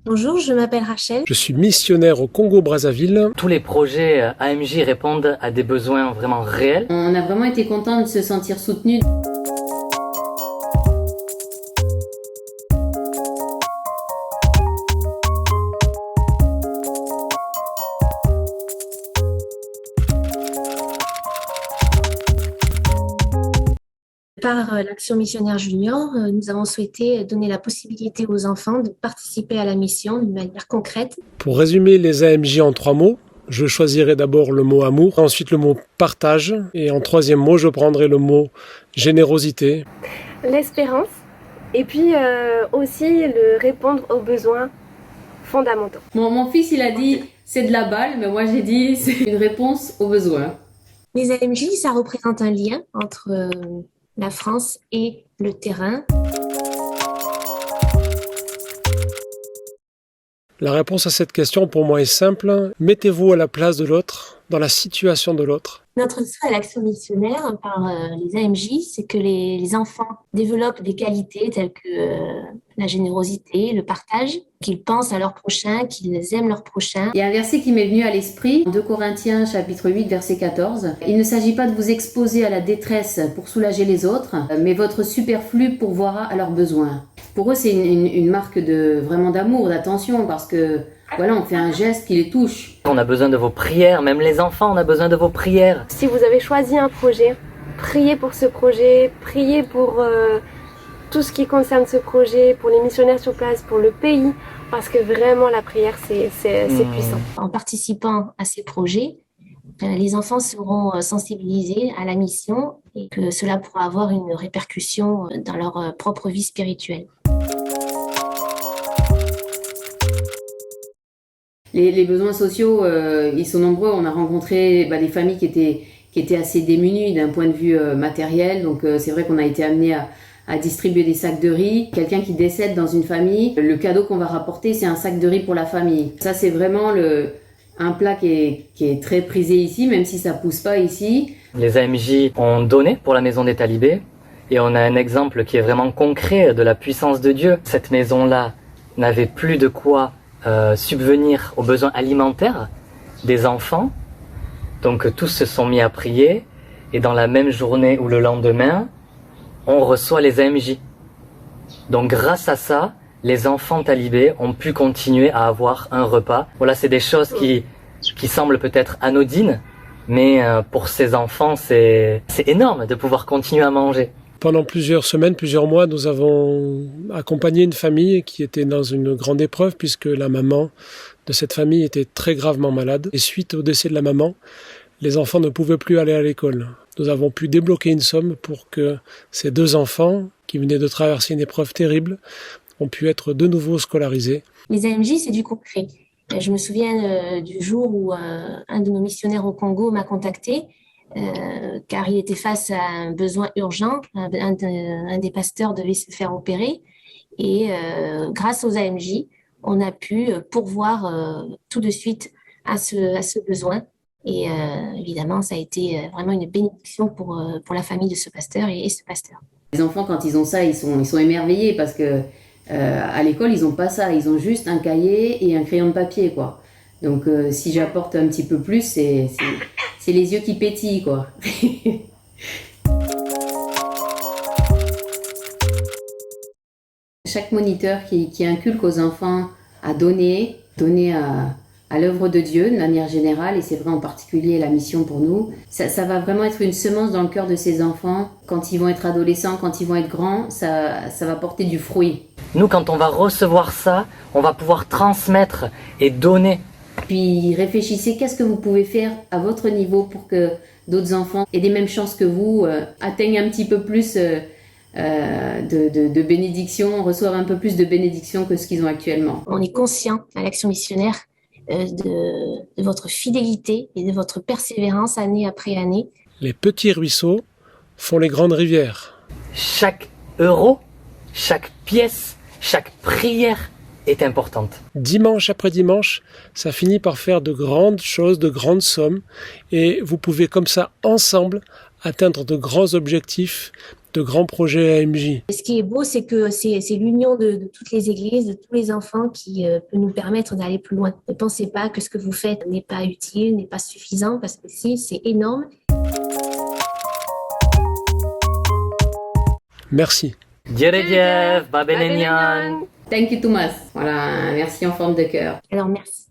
Bonjour, je m'appelle Rachel. Je suis missionnaire au Congo-Brazzaville. Tous les projets AMJ répondent à des besoins vraiment réels. On a vraiment été contents de se sentir soutenus. Par l'Action missionnaire junior, nous avons souhaité donner la possibilité aux enfants de participer à la mission d'une manière concrète. Pour résumer les AMJ en 3 mots, je choisirai d'abord le mot amour, ensuite le mot partage, et en 3e mot, je prendrai le mot générosité. L'espérance, et puis aussi le répondre aux besoins fondamentaux. Mon fils, il a dit c'est de la balle, mais moi j'ai dit c'est une réponse aux besoins. Les AMJ, ça représente un lien entre la France et le terrain. La réponse à cette question pour moi est simple. Mettez-vous à la place de l'autre, dans la situation de l'autre. Notre souhait à l'Action missionnaire par les AMJ, c'est que les enfants développent des qualités telles que la générosité, le partage, qu'ils pensent à leur prochain, qu'ils aiment leur prochain. Il y a un verset qui m'est venu à l'esprit, 2 Corinthiens chapitre 8 verset 14. Il ne s'agit pas de vous exposer à la détresse pour soulager les autres, mais votre superflu pourvoira à leurs besoins. Pour eux, c'est une marque vraiment d'amour, d'attention, parce que voilà, on fait un geste qui les touche. On a besoin de vos prières, même les enfants, on a besoin de vos prières. Si vous avez choisi un projet, priez pour ce projet, priez pour tout ce qui concerne ce projet, pour les missionnaires sur place, pour le pays, parce que vraiment la prière, c'est puissant. En participant à ces projets, les enfants seront sensibilisés à la mission et que cela pourra avoir une répercussion dans leur propre vie spirituelle. Les besoins sociaux, ils sont nombreux. On a rencontré des familles qui étaient assez démunies d'un point de vue matériel. Donc c'est vrai qu'on a été amené à distribuer des sacs de riz. Quelqu'un qui décède dans une famille, le cadeau qu'on va rapporter, c'est un sac de riz pour la famille. Ça, c'est vraiment un plat qui est très prisé ici, même si ça pousse pas ici. Les AMJ ont donné pour la maison des talibés et on a un exemple qui est vraiment concret de la puissance de Dieu. Cette maison-là n'avait plus de quoi subvenir aux besoins alimentaires des enfants. Donc tous se sont mis à prier et dans la même journée ou le lendemain, on reçoit les AMJ. Donc grâce à ça, les enfants talibés ont pu continuer à avoir un repas. Voilà, c'est des choses qui semblent peut-être anodines, mais pour ces enfants, c'est énorme de pouvoir continuer à manger. Pendant plusieurs semaines, plusieurs mois, nous avons accompagné une famille qui était dans une grande épreuve puisque la maman de cette famille était très gravement malade. Et suite au décès de la maman, les enfants ne pouvaient plus aller à l'école. Nous avons pu débloquer une somme pour que ces 2 enfants, qui venaient de traverser une épreuve terrible, ont pu être de nouveau scolarisés. Les AMJ, c'est du concret. Je me souviens du jour où un de nos missionnaires au Congo m'a contacté car il était face à un besoin urgent. Un des pasteurs devait se faire opérer et grâce aux AMJ, on a pu pourvoir tout de suite à ce besoin. Et évidemment, ça a été vraiment une bénédiction pour la famille de ce pasteur et ce pasteur. Les enfants, quand ils ont ça, ils sont émerveillés parce que à l'école, ils n'ont pas ça. Ils ont juste un cahier et un crayon de papier, quoi. Donc, si j'apporte un petit peu plus, c'est les yeux qui pétillent, quoi. Chaque moniteur qui inculque aux enfants à donner à l'œuvre de Dieu de manière générale, et c'est vrai en particulier la mission pour nous, ça va vraiment être une semence dans le cœur de ces enfants. Quand ils vont être adolescents, quand ils vont être grands, ça va porter du fruit. Nous, quand on va recevoir ça, on va pouvoir transmettre et donner. Puis réfléchissez, qu'est-ce que vous pouvez faire à votre niveau pour que d'autres enfants aient les mêmes chances que vous, atteignent un petit peu plus de bénédictions, reçoivent un peu plus de bénédictions que ce qu'ils ont actuellement. On est conscient à l'Action missionnaire de votre fidélité et de votre persévérance année après année. Les petits ruisseaux font les grandes rivières. Chaque euro, chaque pièce, chaque prière est importante. Dimanche après dimanche, ça finit par faire de grandes choses, de grandes sommes. Et vous pouvez comme ça, ensemble, atteindre de grands objectifs, de grands projets AMJ. Ce qui est beau, c'est que c'est l'union de toutes les églises, de tous les enfants qui peut nous permettre d'aller plus loin. Ne pensez pas que ce que vous faites n'est pas utile, n'est pas suffisant, parce que si, c'est énorme. Merci. Jerejef, Babenenian. Thank you Thomas. Voilà, un merci en forme de cœur. Alors merci.